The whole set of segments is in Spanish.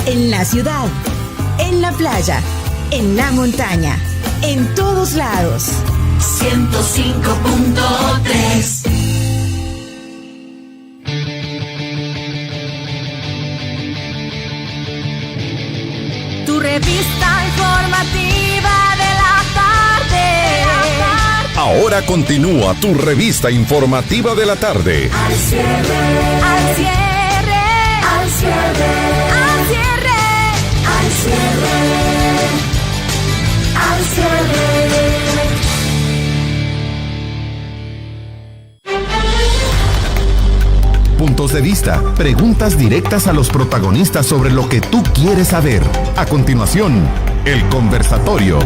En la ciudad, en la playa, en la montaña, en todos lados. 105.3. Tu revista informativa de la tarde. Ahora continúa tu revista informativa de la tarde. Al cierre, al cierre, al cierre, al cierre, al cierre, al cierre. Puntos de vista, preguntas directas a los protagonistas sobre lo que tú quieres saber. A continuación, el conversatorio.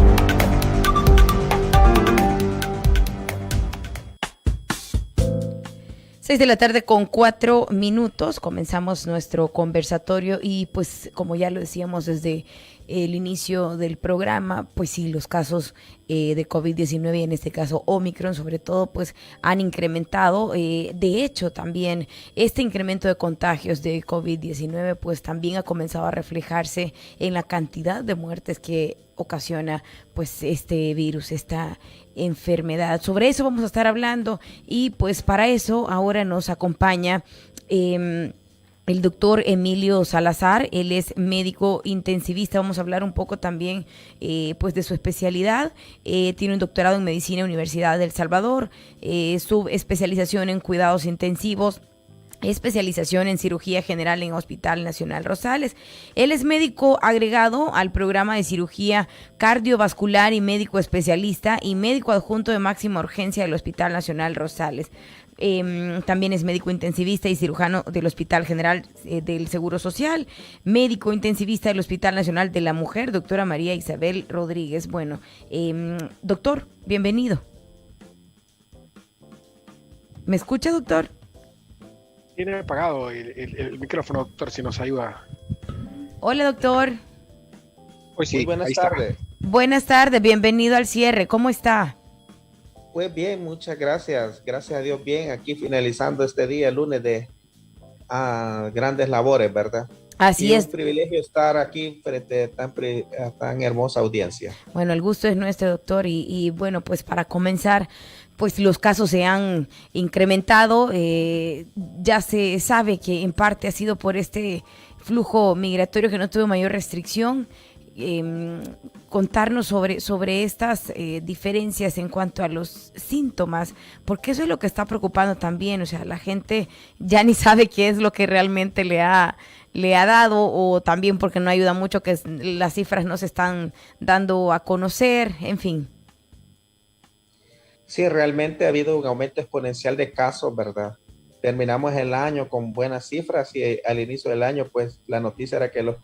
Seis de la tarde con 4 minutos, comenzamos nuestro conversatorio y pues como ya lo decíamos desde el inicio del programa, pues sí, los casos de COVID-19 y en este caso Omicron sobre todo pues han incrementado. De hecho también este incremento de contagios de COVID-19 pues también ha comenzado a reflejarse en la cantidad de muertes que ocasiona pues este virus, esta enfermedad. Sobre eso vamos a estar hablando y pues para eso ahora nos acompaña el doctor Emilio Salazar. Él es médico intensivista. Vamos a hablar un poco también pues de su especialidad. Tiene un doctorado en medicina en la Universidad de El Salvador, subespecialización en cuidados intensivos, especialización en cirugía general en Hospital Nacional Rosales. Él es médico agregado al programa de cirugía cardiovascular y médico especialista y médico adjunto de máxima urgencia del Hospital Nacional Rosales. También es médico intensivista y cirujano del Hospital General del Seguro Social, médico intensivista del Hospital Nacional de la Mujer, doctora María Isabel Rodríguez. Bueno, doctor, bienvenido. ¿Me escucha, doctor? Tiene apagado el micrófono, doctor, si nos ayuda. Hola, doctor. Pues sí, muy buenas tardes. Buenas tardes, bienvenido al cierre. ¿Cómo está? Pues bien, muchas gracias. Gracias a Dios, bien. Aquí finalizando este día, lunes de grandes labores, ¿verdad? Así es. Un privilegio estar aquí frente a tan hermosa audiencia. Bueno, el gusto es nuestro, doctor. Y bueno, pues para comenzar, pues los casos se han incrementado. Ya se sabe que en parte ha sido por este flujo migratorio que no tuvo mayor restricción. Contarnos sobre estas diferencias en cuanto a los síntomas, porque eso es lo que está preocupando también. O sea, la gente ya ni sabe qué es lo que realmente le ha dado, o también porque no ayuda mucho que las cifras no se están dando a conocer, en fin. Sí, realmente ha habido un aumento exponencial de casos, ¿verdad? Terminamos el año con buenas cifras y al inicio del año, pues la noticia era que el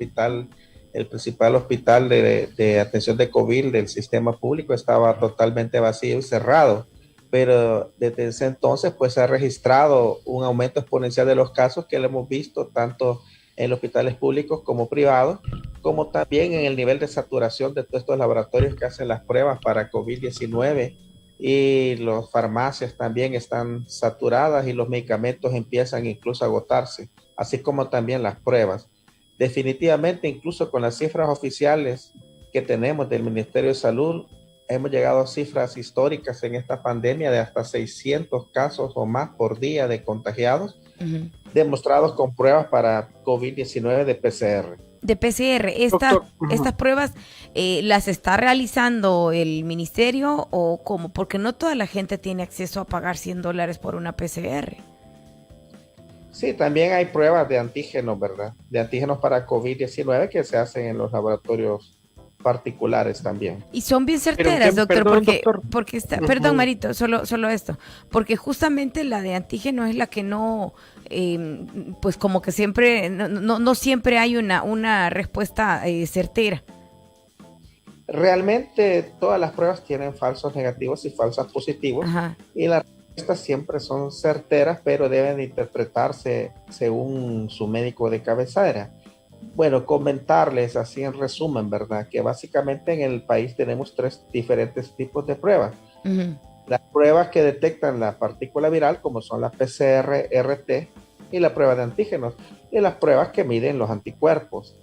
principal hospital de atención de COVID del sistema público estaba totalmente vacío y cerrado. Pero desde ese entonces, pues se ha registrado un aumento exponencial de los casos que lo hemos visto tanto en los hospitales públicos como privados, como también en el nivel de saturación de todos estos laboratorios que hacen las pruebas para COVID-19. Y las farmacias también están saturadas y los medicamentos empiezan incluso a agotarse, así como también las pruebas. Definitivamente, incluso con las cifras oficiales que tenemos del Ministerio de Salud, hemos llegado a cifras históricas en esta pandemia de hasta 600 casos o más por día de contagiados, demostrados con pruebas para COVID-19 de PCR. De PCR, estas pruebas las está realizando el ministerio o cómo, porque no toda la gente tiene acceso a pagar $100 por una PCR. Sí, también hay pruebas de antígenos, ¿verdad? De antígenos para COVID-19 que se hacen en los laboratorios particulares también. Y son bien certeras, doctor, porque está, perdón, Marito, solo esto, porque justamente la de antígeno es la que no, pues como que siempre, no siempre hay una respuesta certera. Realmente todas las pruebas tienen falsos negativos y falsos positivos. Ajá. Y las respuestas siempre son certeras, pero deben interpretarse según su médico de cabecera. Bueno, comentarles así en resumen, ¿verdad? Que básicamente en el país tenemos 3 diferentes tipos de pruebas. Uh-huh. Las pruebas que detectan la partícula viral, como son la PCR, RT y la prueba de antígenos, y las pruebas que miden los anticuerpos.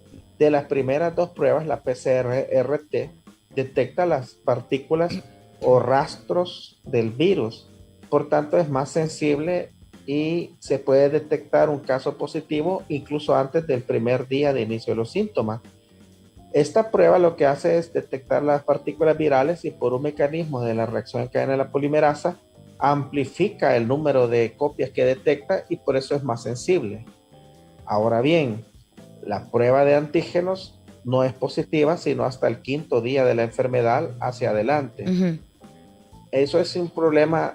de las primeras 2 pruebas, la PCR-RT detecta las partículas o rastros del virus. Por tanto, es más sensible y se puede detectar un caso positivo incluso antes del primer día de inicio de los síntomas. Esta prueba lo que hace es detectar las partículas virales y por un mecanismo de la reacción en cadena de la polimerasa amplifica el número de copias que detecta y por eso es más sensible. Ahora bien, la prueba de antígenos no es positiva sino hasta el 5º día de la enfermedad hacia adelante. Eso es un problema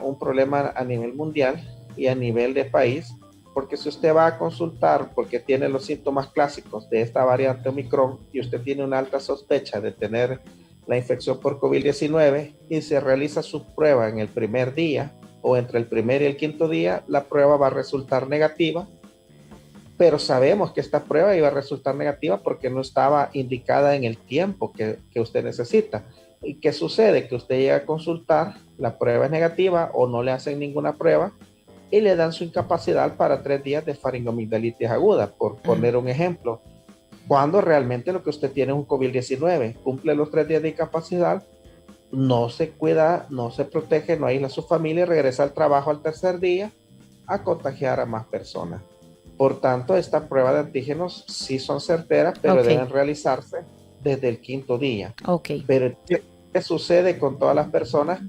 a nivel mundial y a nivel de país, porque si usted va a consultar porque tiene los síntomas clásicos de esta variante Omicron y usted tiene una alta sospecha de tener la infección por COVID-19 y se realiza su prueba en el primer día o entre el primer y el 5º día, la prueba va a resultar negativa, pero sabemos que esta prueba iba a resultar negativa porque no estaba indicada en el tiempo que usted necesita. ¿Y qué sucede? Que usted llega a consultar, la prueba es negativa o no le hacen ninguna prueba y le dan su incapacidad para 3 días de faringoamigdalitis aguda, por poner un ejemplo. Cuando realmente lo que usted tiene es un COVID-19, cumple los 3 días de incapacidad, no se cuida, no se protege, no aísla a su familia y regresa al trabajo al 3er día a contagiar a más personas. Por tanto, esta prueba de antígenos sí son certeras, pero deben realizarse desde el 5º día. Pero ¿qué sucede con todas las personas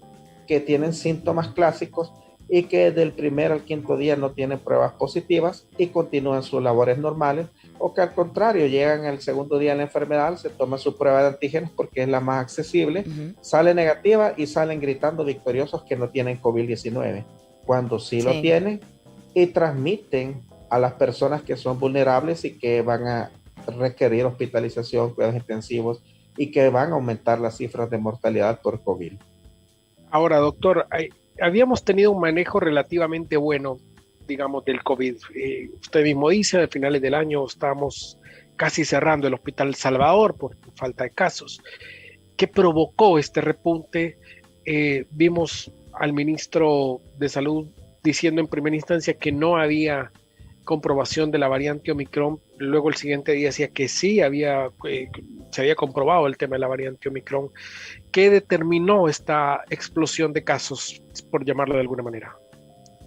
que tienen síntomas clásicos y que del 1er al 5º día no tienen pruebas positivas y continúan sus labores normales, o que al contrario llegan al 2º día de la enfermedad, se toma su prueba de antígenos porque es la más accesible, sale negativa y salen gritando victoriosos que no tienen COVID-19, cuando sí lo tienen y transmiten a las personas que son vulnerables y que van a requerir hospitalización, cuidados intensivos y que van a aumentar las cifras de mortalidad por COVID. Ahora, doctor, habíamos tenido un manejo relativamente bueno, digamos, del COVID. Usted mismo dice, a finales del año estábamos casi cerrando el Hospital Salvador por falta de casos. ¿Qué provocó este repunte? Vimos al ministro de Salud diciendo en primera instancia que no había comprobación de la variante Omicron, luego el siguiente día decía que sí se había comprobado el tema de la variante Omicron. ¿Qué determinó esta explosión de casos, por llamarlo de alguna manera?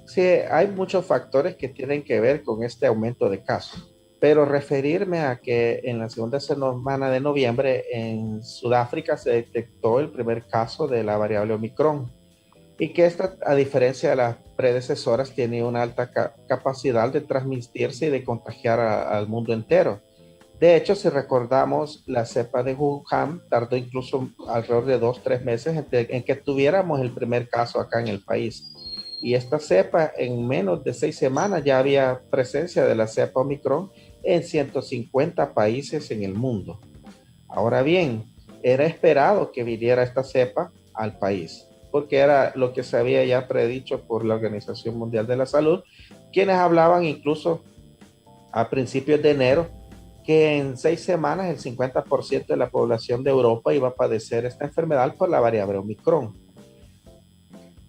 Sí, hay muchos factores que tienen que ver con este aumento de casos, pero referirme a que en la segunda semana de noviembre en Sudáfrica se detectó el primer caso de la variable Omicron y que esta, a diferencia de las predecesoras, tiene una alta capacidad de transmitirse y de contagiar al mundo entero. De hecho, si recordamos, la cepa de Wuhan tardó incluso alrededor de 2-3 meses en que tuviéramos el primer caso acá en el país. Y esta cepa, en menos de 6 semanas, ya había presencia de la cepa Omicron en 150 países en el mundo. Ahora bien, era esperado que viniera esta cepa al país, porque era lo que se había ya predicho por la Organización Mundial de la Salud, quienes hablaban incluso a principios de enero que en 6 semanas el 50% de la población de Europa iba a padecer esta enfermedad por la variable Omicron.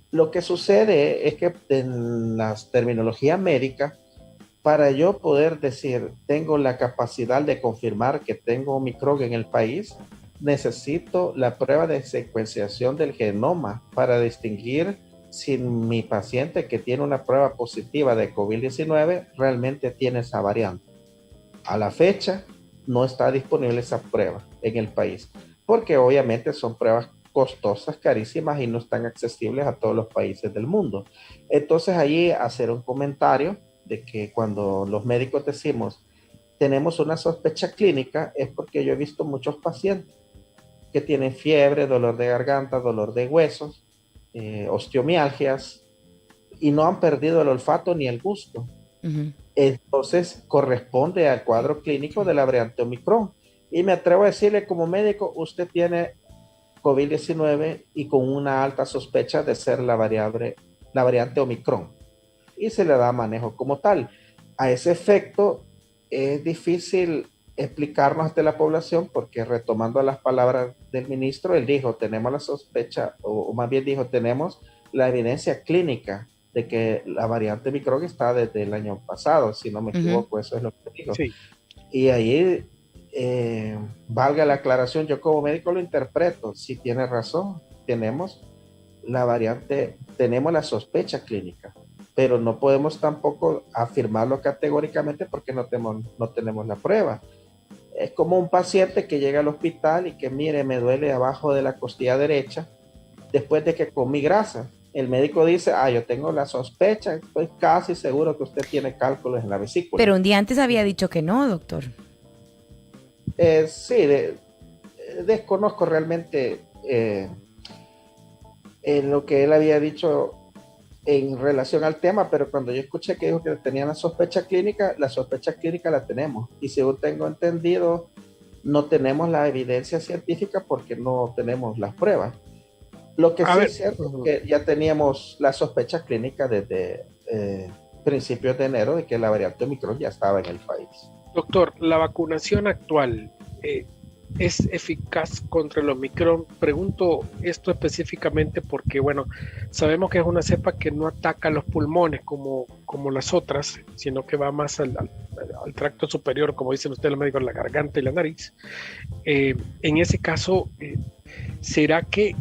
Lo que sucede es que en la terminología médica, para yo poder decir tengo la capacidad de confirmar que tengo Omicron en el país, necesito la prueba de secuenciación del genoma para distinguir si mi paciente que tiene una prueba positiva de COVID-19 realmente tiene esa variante. A la fecha no está disponible esa prueba en el país, porque obviamente son pruebas costosas, carísimas y no están accesibles a todos los países del mundo. Entonces allí hacer un comentario de que cuando los médicos decimos tenemos una sospecha clínica es porque yo he visto muchos pacientes que tienen fiebre, dolor de garganta, dolor de huesos, osteomialgias y no han perdido el olfato ni el gusto. Entonces corresponde al cuadro clínico de la variante Omicron. Y me atrevo a decirle como médico, usted tiene COVID-19 y con una alta sospecha de ser la variante Omicron. Y se le da manejo como tal. A ese efecto es difícil explicarnos ante la población porque, retomando las palabras del ministro, él dijo, tenemos la sospecha, o más bien dijo, tenemos la evidencia clínica de que la variante Omicron está desde el año pasado, si no me equivoco, eso es lo que dijo. Sí. Y ahí valga la aclaración, yo como médico lo interpreto, si tiene razón, tenemos la variante, tenemos la sospecha clínica, pero no podemos tampoco afirmarlo categóricamente porque no tenemos la prueba. Es como un paciente que llega al hospital y que mire, me duele abajo de la costilla derecha después de que comí grasa. El médico dice, yo tengo la sospecha, estoy casi seguro que usted tiene cálculos en la vesícula. Pero un día antes había dicho que no, doctor. Sí, desconozco realmente lo que él había dicho en relación al tema, pero cuando yo escuché que dijo que tenía la sospecha clínica la tenemos. Y según tengo entendido, no tenemos la evidencia científica porque no tenemos las pruebas. Lo que sí es cierto es que ya teníamos la sospecha clínica desde principios de enero de que la variante Omicron ya estaba en el país. Doctor, ¿la vacunación actual es eficaz contra el Omicron? Pregunto esto específicamente porque, bueno, sabemos que es una cepa que no ataca los pulmones como las otras, sino que va más al tracto superior, como dicen ustedes los médicos, la garganta y la nariz. En ese caso, ¿será que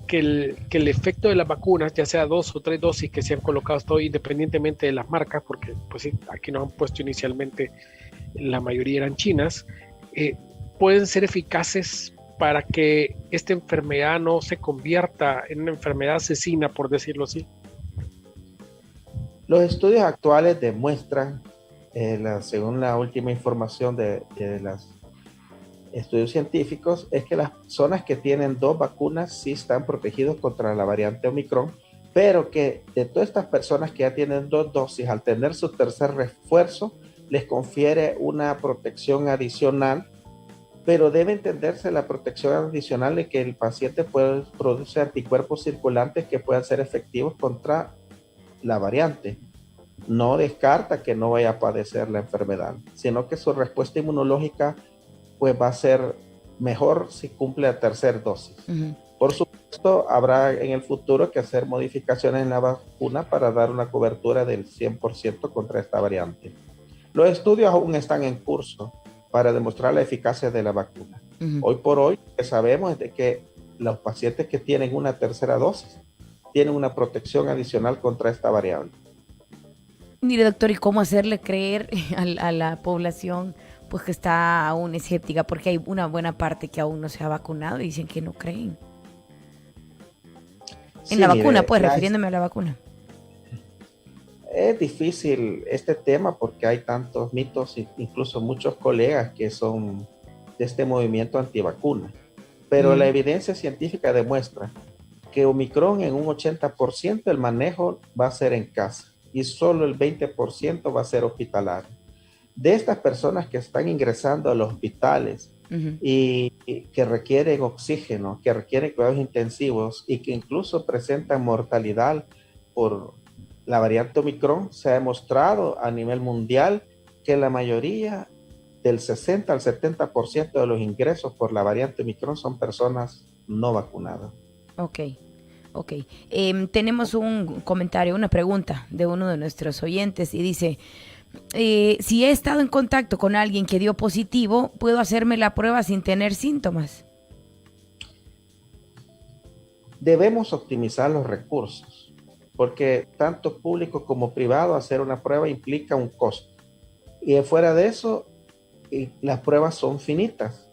el efecto de las vacunas, ya sea 2 o 3 dosis que se han colocado hasta hoy, independientemente de las marcas, porque pues sí, aquí nos han puesto inicialmente, la mayoría eran chinas, pueden ser eficaces para que esta enfermedad no se convierta en una enfermedad asesina, por decirlo así? Los estudios actuales demuestran, según la última información de los estudios científicos, es que las personas que tienen 2 vacunas sí están protegidos contra la variante Omicron, pero que de todas estas personas que ya tienen 2 dosis, al tener su tercer refuerzo, les confiere una protección adicional, pero debe entenderse la protección adicional de que el paciente puede producir anticuerpos circulantes que puedan ser efectivos contra la variante. No descarta que no vaya a padecer la enfermedad, sino que su respuesta inmunológica pues va a ser mejor si cumple la tercera dosis. Uh-huh. Por supuesto, habrá en el futuro que hacer modificaciones en la vacuna para dar una cobertura del 100% contra esta variante. Los estudios aún están en curso para demostrar la eficacia de la vacuna. Uh-huh. Hoy por hoy, lo que sabemos es de que los pacientes que tienen una tercera dosis tienen una protección adicional contra esta variante. Mire, doctor, ¿y cómo hacerle creer a la población pues que está aún escéptica? Porque hay una buena parte que aún no se ha vacunado y dicen que no creen. En la vacuna, pues, refiriéndome a la vacuna. Es difícil este tema porque hay tantos mitos, incluso muchos colegas que son de este movimiento antivacuna. Pero la evidencia científica demuestra que Omicron en un 80% el manejo va a ser en casa y solo el 20% va a ser hospitalario. De estas personas que están ingresando a los hospitales y que requieren oxígeno, que requieren cuidados intensivos y que incluso presentan mortalidad por la variante Omicron, se ha demostrado a nivel mundial que la mayoría, del 60 al 70% de los ingresos por la variante Omicron son personas no vacunadas. Ok. Tenemos un comentario, una pregunta de uno de nuestros oyentes y dice, si he estado en contacto con alguien que dio positivo, ¿puedo hacerme la prueba sin tener síntomas? Debemos optimizar los recursos, porque tanto público como privado hacer una prueba implica un costo. Y fuera de eso, las pruebas son finitas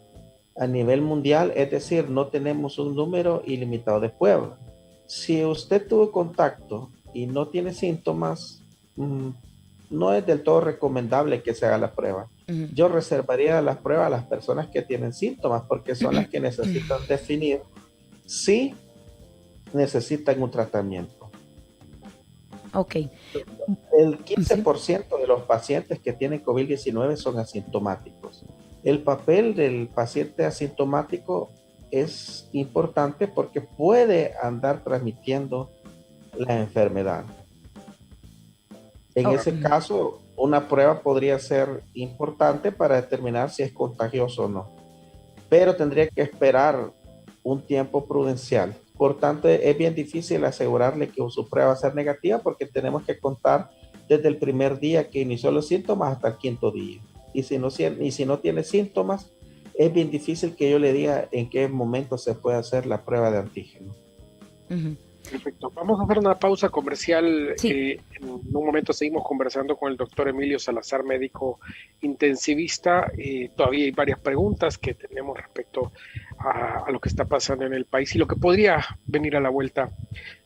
a nivel mundial, es decir, no tenemos un número ilimitado de pruebas. Si usted tuvo contacto y no tiene síntomas, no es del todo recomendable que se haga la prueba. Uh-huh. Yo reservaría las pruebas a las personas que tienen síntomas porque son las que necesitan definir si necesitan un tratamiento. Ok. El 15% de los pacientes que tienen COVID-19 son asintomáticos. El papel del paciente asintomático es importante porque puede andar transmitiendo la enfermedad. En ese caso, una prueba podría ser importante para determinar si es contagioso o no, pero tendría que esperar un tiempo prudencial. Por tanto, es bien difícil asegurarle que su prueba va a ser negativa porque tenemos que contar desde el primer día que inició los síntomas hasta el 5º día. Y si no tiene síntomas, es bien difícil que yo le diga en qué momento se puede hacer la prueba de antígeno. Perfecto. Vamos a hacer una pausa comercial. Sí. En un momento seguimos conversando con el doctor Emilio Salazar, médico intensivista. Todavía hay varias preguntas que tenemos respecto a lo que está pasando en el país y lo que podría venir a la vuelta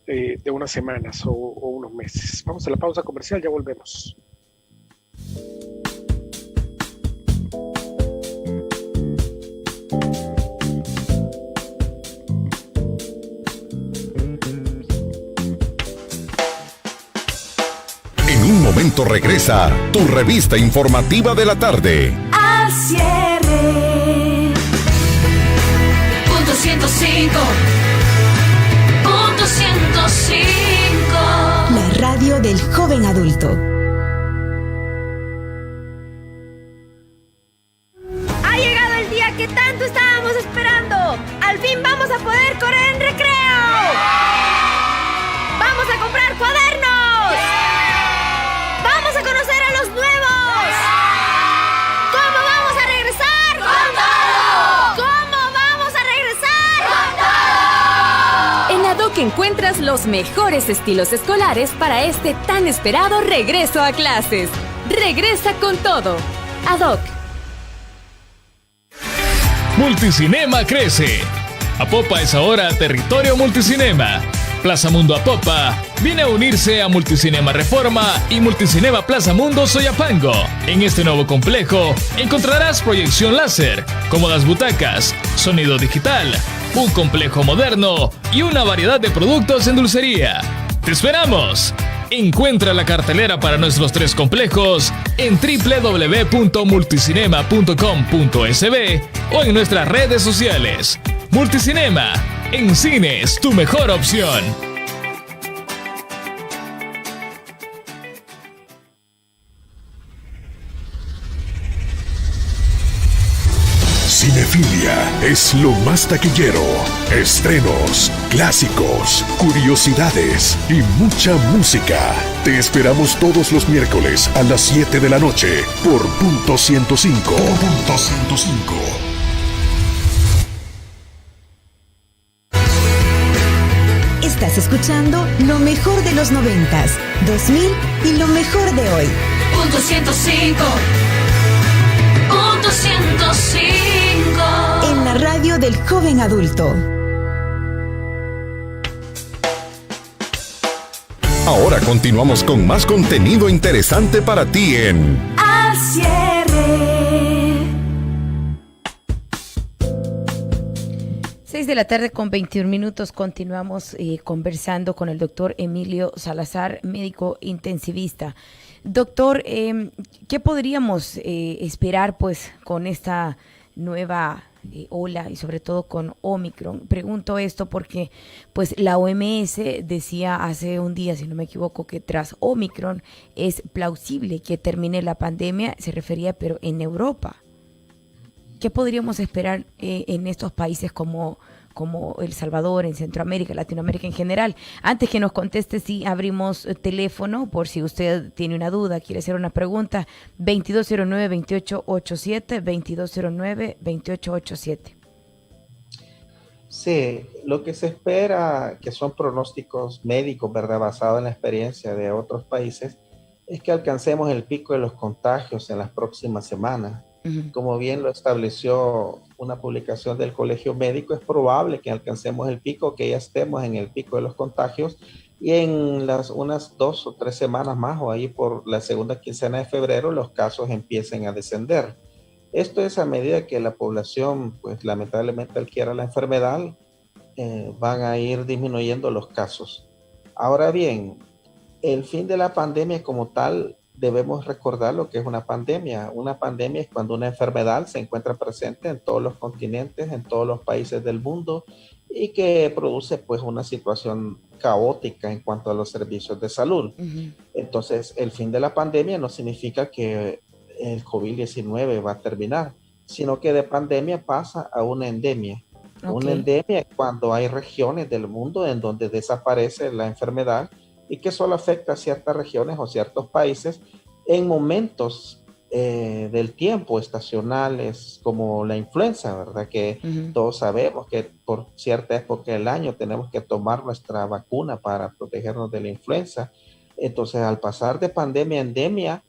de unas semanas o unos meses. Vamos a la pausa comercial, ya volvemos. En un momento regresa tu revista informativa de la tarde. Al cierre. Punto 105. Punto 105. La radio del joven adulto. Ha llegado el día que tanto estábamos esperando. Al fin vamos a poder correr en recreo. Vamos a comprar cuadernos. Vamos a conocer a los nuevos. ¿Cómo vamos a regresar? ¡Con todo! ¿Cómo vamos a regresar? ¡Con todo! En ADOC encuentras los mejores estilos escolares para este tan esperado regreso a clases. Regresa con todo. ADOC. Multicinema crece. Apopa es ahora territorio Multicinema. Plaza Mundo Apopa viene a unirse a Multicinema Reforma y Multicinema Plaza Mundo Soyapango. En este nuevo complejo encontrarás proyección láser, cómodas butacas, sonido digital, un complejo moderno y una variedad de productos en dulcería. ¡Te esperamos! Encuentra la cartelera para nuestros 3 complejos en www.multicinema.com.sb o en nuestras redes sociales. Multicinema, en cines, tu mejor opción. Cinefilia es lo más taquillero. Estrenos, clásicos, curiosidades y mucha música. Te esperamos todos los miércoles a las 7 de la noche por Punto 105. Punto 105. Estás escuchando lo mejor de los 90s, 2000 y lo mejor de hoy. Punto 105. Punto 105. En la radio del joven adulto. Ahora continuamos con más contenido interesante para ti en Al cierre. 6 de la tarde con 21 minutos. Continuamos conversando con el doctor Emilio Salazar, médico intensivista. Doctor, ¿qué podríamos esperar pues con esta nueva ola y sobre todo con Omicron? Pregunto esto porque pues la OMS decía hace un día, si no me equivoco, que tras Omicron es plausible que termine la pandemia, se refería pero en Europa. ¿Qué podríamos esperar en estos países como El Salvador, en Centroamérica, Latinoamérica en general? Antes que nos conteste, sí, abrimos teléfono por si usted tiene una duda, quiere hacer una pregunta. 2209-2887, 2209-2887. Sí, lo que se espera, que son pronósticos médicos, ¿verdad?, basados en la experiencia de otros países, es que alcancemos el pico de los contagios en las próximas semanas. Como bien lo estableció una publicación del Colegio Médico, es probable que alcancemos el pico, que ya estemos en el pico de los contagios y en unas 2 o 3 semanas más o ahí por la segunda quincena de febrero los casos empiecen a descender. Esto es a medida que la población, pues lamentablemente adquiera la enfermedad, van a ir disminuyendo los casos. Ahora bien, el fin de la pandemia como tal, debemos recordar lo que es una pandemia. Una pandemia es cuando una enfermedad se encuentra presente en todos los continentes, en todos los países del mundo y que produce pues una situación caótica en cuanto a los servicios de salud. Entonces, el fin de la pandemia no significa que el COVID-19 va a terminar, sino que de pandemia pasa a una endemia. Una endemia es cuando hay regiones del mundo en donde desaparece la enfermedad y que solo afecta a ciertas regiones o ciertos países en momentos del tiempo, estacionales, como la influenza, ¿verdad? Que todos sabemos que por cierta época del año tenemos que tomar nuestra vacuna para protegernos de la influenza. Entonces, al pasar de pandemia a endemia,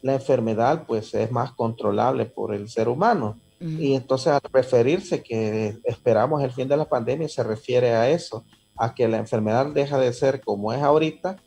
la enfermedad pues es más controlable por el ser humano. Y entonces, al referirse que esperamos el fin de la pandemia, se refiere a eso, a que la enfermedad deja de ser como es ahorita,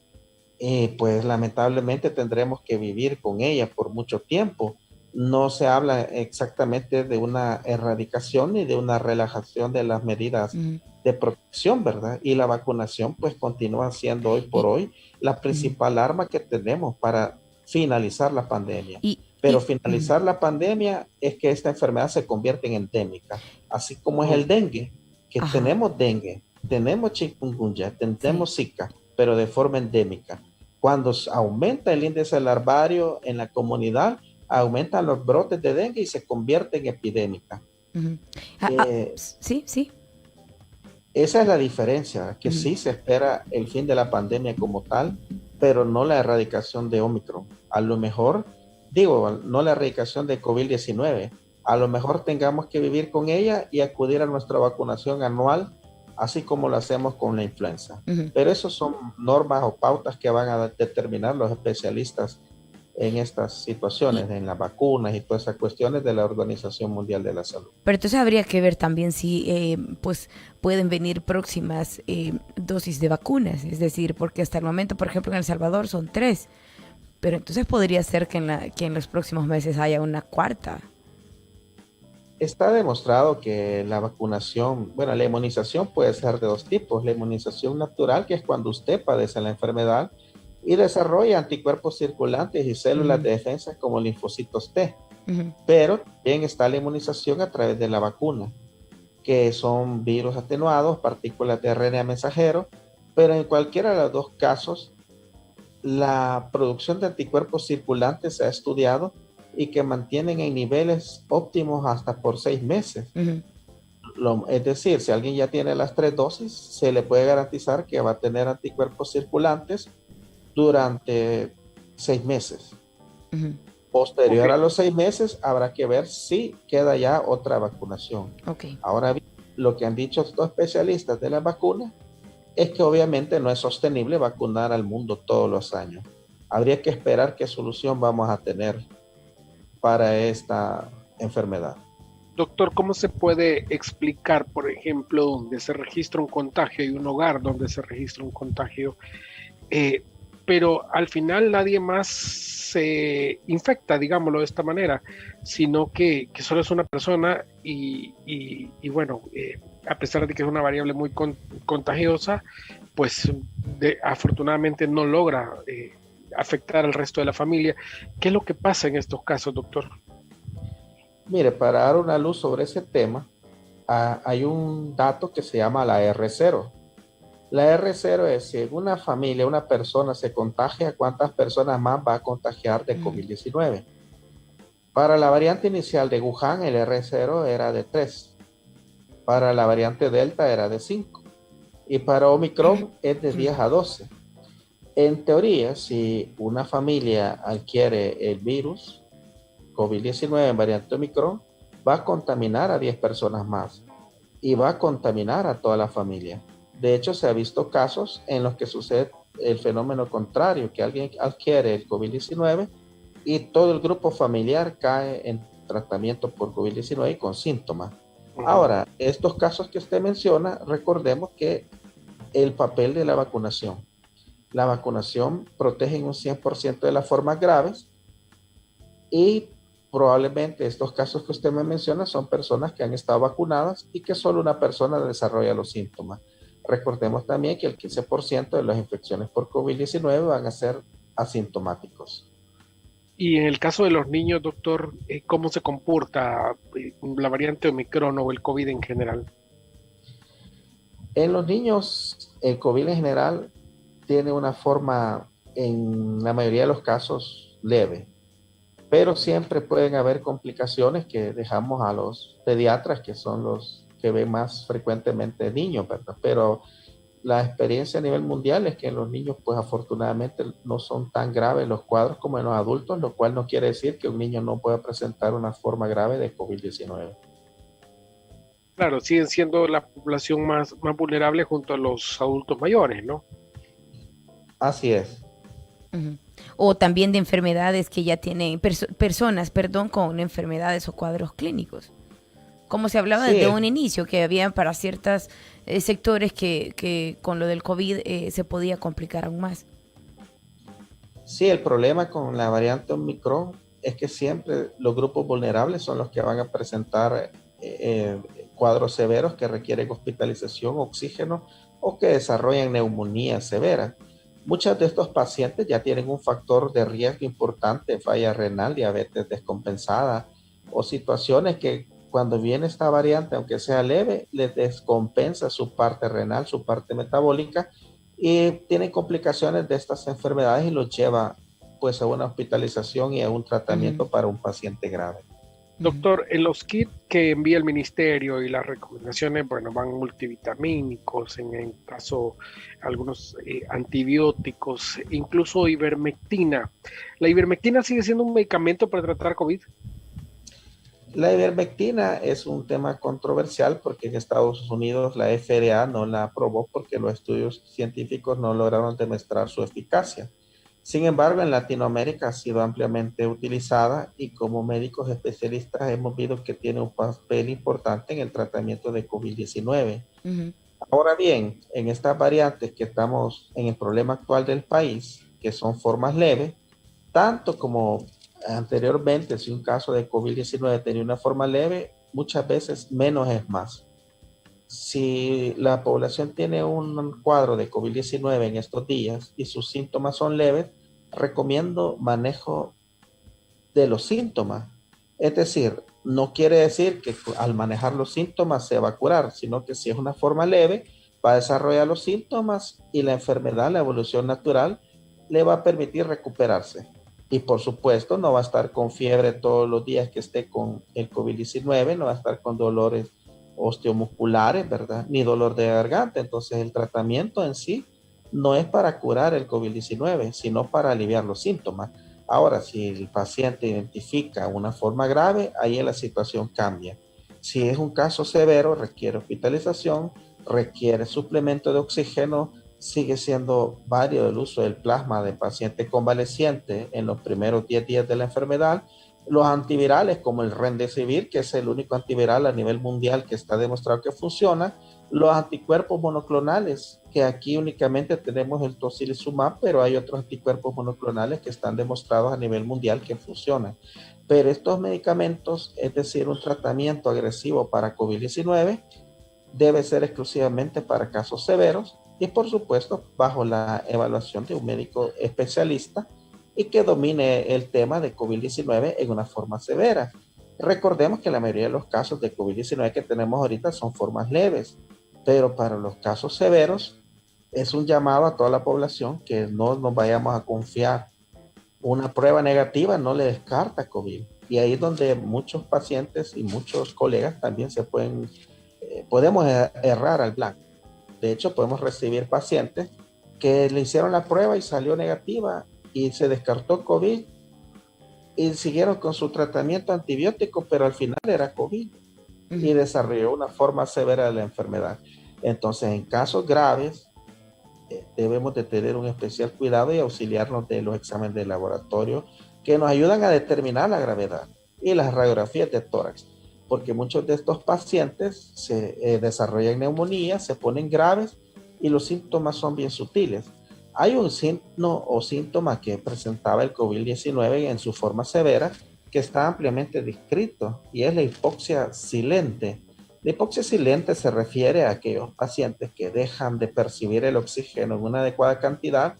pues lamentablemente tendremos que vivir con ella por mucho tiempo. No se habla exactamente de una erradicación ni de una relajación de las medidas de protección, ¿verdad? Y la vacunación pues continúa siendo hoy por hoy la principal arma que tenemos para finalizar la pandemia. Pero finalizar la pandemia es que esta enfermedad se convierte en endémica, así como es el dengue, que tenemos dengue, tenemos chikungunya, tenemos Zika, pero de forma endémica. Cuando aumenta el índice larvario en la comunidad, aumentan los brotes de dengue y se convierte en epidémica. Sí. Esa es la diferencia, que sí se espera el fin de la pandemia como tal, pero no la erradicación de Omicron. A lo mejor, no la erradicación de COVID-19, a lo mejor tengamos que vivir con ella y acudir a nuestra vacunación anual, así como lo hacemos con la influenza. Pero eso son normas o pautas que van a determinar los especialistas en estas situaciones, en las vacunas y todas esas cuestiones de la Organización Mundial de la Salud. Pero entonces habría que ver también si pues pueden venir próximas dosis de vacunas, es decir, porque hasta el momento, por ejemplo, en El Salvador son 3, pero entonces podría ser que en los próximos meses haya una 4ª. Está demostrado que la vacunación, la inmunización puede ser de 2 tipos. La inmunización natural, que es cuando usted padece la enfermedad y desarrolla anticuerpos circulantes y células de defensa como linfocitos T. Pero también está la inmunización a través de la vacuna, que son virus atenuados, partículas de RNA mensajero, pero en cualquiera de los 2 casos, la producción de anticuerpos circulantes se ha estudiado y que mantienen en niveles óptimos hasta por 6 meses. Es decir, si alguien ya tiene las 3 dosis, se le puede garantizar que va a tener anticuerpos circulantes durante 6 meses. Posterior a los 6 meses, habrá que ver si queda ya otra vacunación. Ahora bien, lo que han dicho estos especialistas de las vacunas es que obviamente no es sostenible vacunar al mundo todos los años. Habría que esperar qué solución vamos a tener para esta enfermedad. Doctor, ¿cómo se puede explicar, por ejemplo, donde se registra un contagio y un hogar donde se registra un contagio, pero al final nadie más se infecta, digámoslo de esta manera, sino que solo es una persona y bueno, a pesar de que es una variable muy contagiosa, pues afortunadamente no logra afectar al resto de la familia? ¿Qué es lo que pasa en estos casos, doctor? Mire, para dar una luz sobre ese tema, hay un dato que se llama la R0. La R0 es si en una familia, una persona se contagia, ¿cuántas personas más va a contagiar de COVID-19? Para la variante inicial de Wuhan, el R0 era de 3. Para la variante Delta era de 5. Y para Omicron es de 10 a 12. En teoría, si una familia adquiere el virus COVID-19 en variante Omicron, va a contaminar a 10 personas más y va a contaminar a toda la familia. De hecho, se ha visto casos en los que sucede el fenómeno contrario, que alguien adquiere el COVID-19 y todo el grupo familiar cae en tratamiento por COVID-19 y con síntomas. Ahora, estos casos que usted menciona, recordemos que el papel de la vacunación. La vacunación protege en un 100% de las formas graves y probablemente estos casos que usted me menciona son personas que han estado vacunadas y que solo una persona desarrolla los síntomas. Recordemos también que el 15% de las infecciones por COVID-19 van a ser asintomáticos. Y en el caso de los niños, doctor, ¿cómo se comporta la variante Omicron o el COVID en general? En los niños, el COVID en general tiene una forma, en la mayoría de los casos, leve. Pero siempre pueden haber complicaciones que dejamos a los pediatras, que son los que ven más frecuentemente niños, ¿verdad? Pero la experiencia a nivel mundial es que en los niños, pues afortunadamente no son tan graves los cuadros como en los adultos, lo cual no quiere decir que un niño no pueda presentar una forma grave de COVID-19. Claro, siguen siendo la población más vulnerable junto a los adultos mayores, ¿no? Así es. Ujú. O también de enfermedades que ya tienen personas, con enfermedades o cuadros clínicos. Como se hablaba Sí. desde un inicio, que había para ciertos sectores que con lo del COVID se podía complicar aún más. Sí, el problema con la variante Omicron es que siempre los grupos vulnerables son los que van a presentar cuadros severos que requieren hospitalización, oxígeno o que desarrollan neumonía severa. Muchos de estos pacientes ya tienen un factor de riesgo importante, falla renal, diabetes descompensada o situaciones que cuando viene esta variante, aunque sea leve, les descompensa su parte renal, su parte metabólica y tienen complicaciones de estas enfermedades y los lleva pues a una hospitalización y a un tratamiento para un paciente grave. Doctor, en los kits que envía el ministerio y las recomendaciones, bueno, van multivitamínicos, en el caso algunos antibióticos, incluso ivermectina. ¿La ivermectina sigue siendo un medicamento para tratar COVID? La ivermectina es un tema controversial porque en Estados Unidos la FDA no la aprobó porque los estudios científicos no lograron demostrar su eficacia. Sin embargo, en Latinoamérica ha sido ampliamente utilizada y como médicos especialistas hemos visto que tiene un papel importante en el tratamiento de COVID-19. Ujú. Ahora bien, en estas variantes que estamos en el problema actual del país, que son formas leves, tanto como anteriormente, si un caso de COVID-19 tenía una forma leve, muchas veces menos es más. Si la población tiene un cuadro de COVID-19 en estos días y sus síntomas son leves, recomiendo manejo de los síntomas. Es decir, no quiere decir que al manejar los síntomas se va a curar, sino que si es una forma leve, va a desarrollar los síntomas y la enfermedad, la evolución natural, le va a permitir recuperarse. Y por supuesto, no va a estar con fiebre todos los días que esté con el COVID-19, no va a estar con dolores osteomusculares, ¿verdad? Ni dolor de garganta. Entonces, el tratamiento en sí no es para curar el COVID-19, sino para aliviar los síntomas. Ahora, si el paciente identifica una forma grave, ahí la situación cambia. Si es un caso severo, requiere hospitalización, requiere suplemento de oxígeno, sigue siendo válido el uso del plasma de paciente convaleciente en los primeros 10 días de la enfermedad. Los antivirales como el Remdesivir, que es el único antiviral a nivel mundial que está demostrado que funciona. Los anticuerpos monoclonales, que aquí únicamente tenemos el tocilizumab, pero hay otros anticuerpos monoclonales que están demostrados a nivel mundial que funcionan. Pero estos medicamentos, es decir, un tratamiento agresivo para COVID-19, debe ser exclusivamente para casos severos y por supuesto bajo la evaluación de un médico especialista y que domine el tema de COVID-19 en una forma severa. Recordemos que la mayoría de los casos de COVID-19 que tenemos ahorita son formas leves, pero para los casos severos es un llamado a toda la población que no nos vayamos a confiar. Una prueba negativa no le descarta COVID. Y ahí es donde muchos pacientes y muchos colegas también podemos errar al blanco. De hecho, podemos recibir pacientes que le hicieron la prueba y salió negativa y se descartó COVID y siguieron con su tratamiento antibiótico, pero al final era COVID y desarrolló una forma severa de la enfermedad. Entonces, en casos graves, debemos de tener un especial cuidado y auxiliarnos de los exámenes de laboratorio que nos ayudan a determinar la gravedad y las radiografías de tórax, porque muchos de estos pacientes se desarrollan neumonía, se ponen graves y los síntomas son bien sutiles. Hay un signo o síntoma que presentaba el COVID-19 en su forma severa que está ampliamente descrito y es la hipoxia silente. La hipoxia silente se refiere a aquellos pacientes que dejan de percibir el oxígeno en una adecuada cantidad,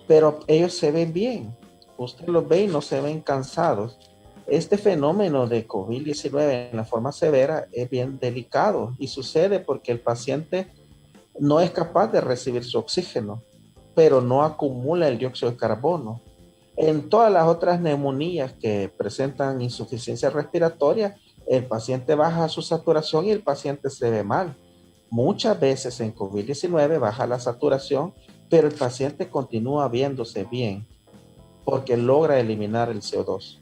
pero ellos se ven bien. Usted los ve y no se ven cansados. Este fenómeno de COVID-19 en la forma severa es bien delicado y sucede porque el paciente no es capaz de recibir su oxígeno, pero no acumula el dióxido de carbono. En todas las otras neumonías que presentan insuficiencia respiratoria, el paciente baja su saturación y el paciente se ve mal. muchas veces en COVID-19 baja la saturación, pero el paciente continúa viéndose bien porque logra eliminar el CO2.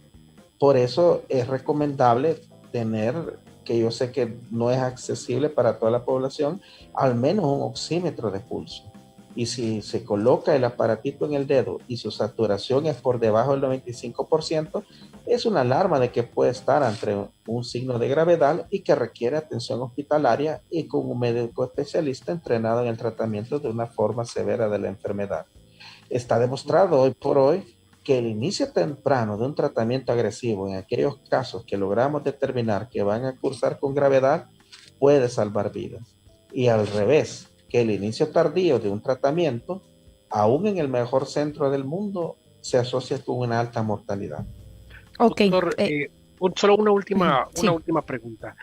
Por eso es recomendable tener, que yo sé que no es accesible para toda la población, al menos un oxímetro de pulso. Y si se coloca el aparatito en el dedo y su saturación es por debajo del 95%, es una alarma de que puede estar ante un signo de gravedad y que requiere atención hospitalaria y con un médico especialista entrenado en el tratamiento de una forma severa de la enfermedad. Está demostrado hoy por hoy que el inicio temprano de un tratamiento agresivo en aquellos casos que logramos determinar que van a cursar con gravedad puede salvar vidas. Y al revés, que el inicio tardío de un tratamiento, aún en el mejor centro del mundo, se asocia con una alta mortalidad. Ok. Doctor, solo una última pregunta.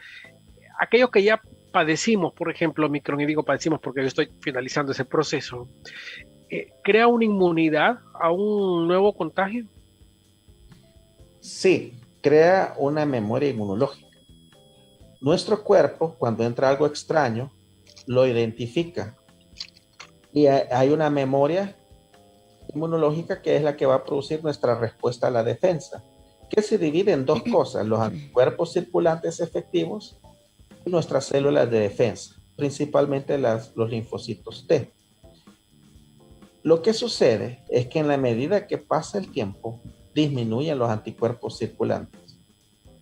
Aquellos que ya padecimos, por ejemplo, Omicron, y digo padecimos porque yo estoy finalizando ese proceso, ¿crea una inmunidad a un nuevo contagio? Sí, crea una memoria inmunológica. Nuestro cuerpo, cuando entra algo extraño, lo identifica. Y hay una memoria inmunológica que es la que va a producir nuestra respuesta a la defensa, que se divide en dos cosas: los anticuerpos circulantes efectivos y nuestras células de defensa, principalmente los linfocitos T. Lo que sucede es que en la medida que pasa el tiempo, disminuyen los anticuerpos circulantes.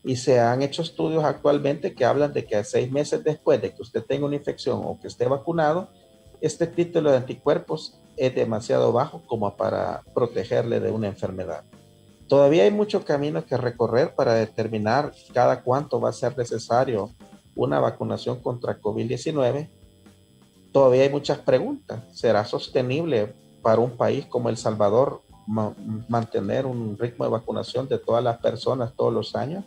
Y se han hecho estudios actualmente que hablan de que a 6 meses después de que usted tenga una infección o que esté vacunado, este título de anticuerpos es demasiado bajo como para protegerle de una enfermedad. Todavía hay mucho camino que recorrer para determinar cada cuánto va a ser necesario una vacunación contra COVID-19. Todavía hay muchas preguntas. ¿Será sostenible para un país como El Salvador mantener un ritmo de vacunación de todas las personas todos los años?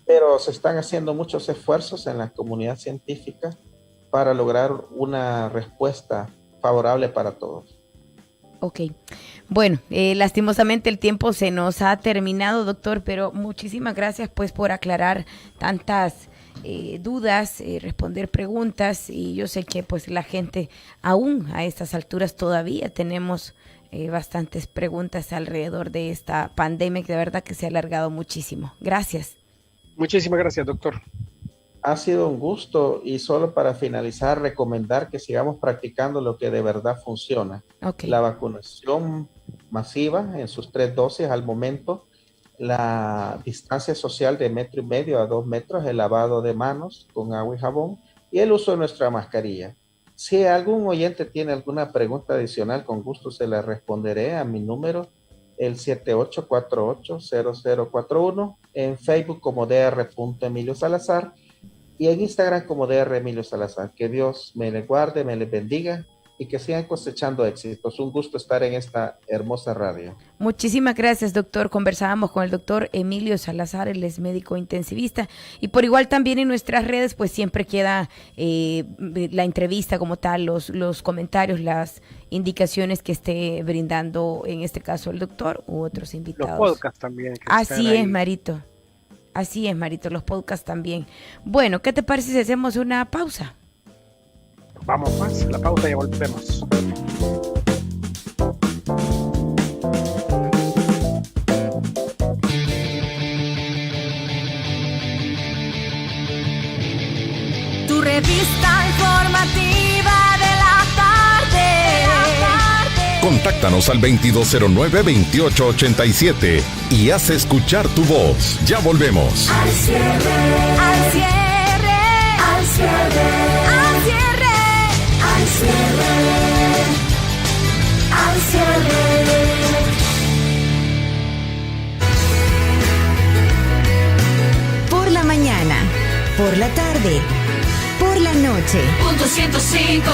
Pero se están haciendo muchos esfuerzos en la comunidad científica para lograr una respuesta favorable para todos. Ok. Bueno, lastimosamente el tiempo se nos ha terminado, doctor, pero muchísimas gracias pues por aclarar tantas dudas, responder preguntas, y yo sé que pues la gente aún a estas alturas todavía tenemos bastantes preguntas alrededor de esta pandemia que de verdad que se ha alargado muchísimo. Gracias. Muchísimas gracias, doctor. Ha sido un gusto, y solo para finalizar, recomendar que sigamos practicando lo que de verdad funciona. Okay. La vacunación masiva en sus 3 dosis al momento, la distancia social de 1,5 metros a 2 metros, el lavado de manos con agua y jabón y el uso de nuestra mascarilla. Si algún oyente tiene alguna pregunta adicional, con gusto se la responderé a mi número, el 7848-0041, en Facebook como Dr. Salazar y en Instagram como Dr. Emilio Salazar. Que Dios me les guarde, me les bendiga y que sigan cosechando éxitos. Un gusto estar en esta hermosa radio. Muchísimas gracias, doctor. Conversábamos con el doctor Emilio Salazar, él es médico intensivista, y por igual también en nuestras redes pues siempre queda la entrevista como tal, los comentarios, las indicaciones que esté brindando, en este caso el doctor u otros invitados. Los podcasts también. Así es, Marito. Así es, Marito, los podcasts también. Bueno, ¿qué te parece si hacemos una pausa? Vamos más, la pausa y ya volvemos. Tu revista informativa de la tarde. Contáctanos al 2209-2887 y haz escuchar tu voz. Ya volvemos. Al cierre, al cierre, al cierre, al cierre, al cierre, al cierre. Por la mañana, por la tarde, por la noche. Punto 105.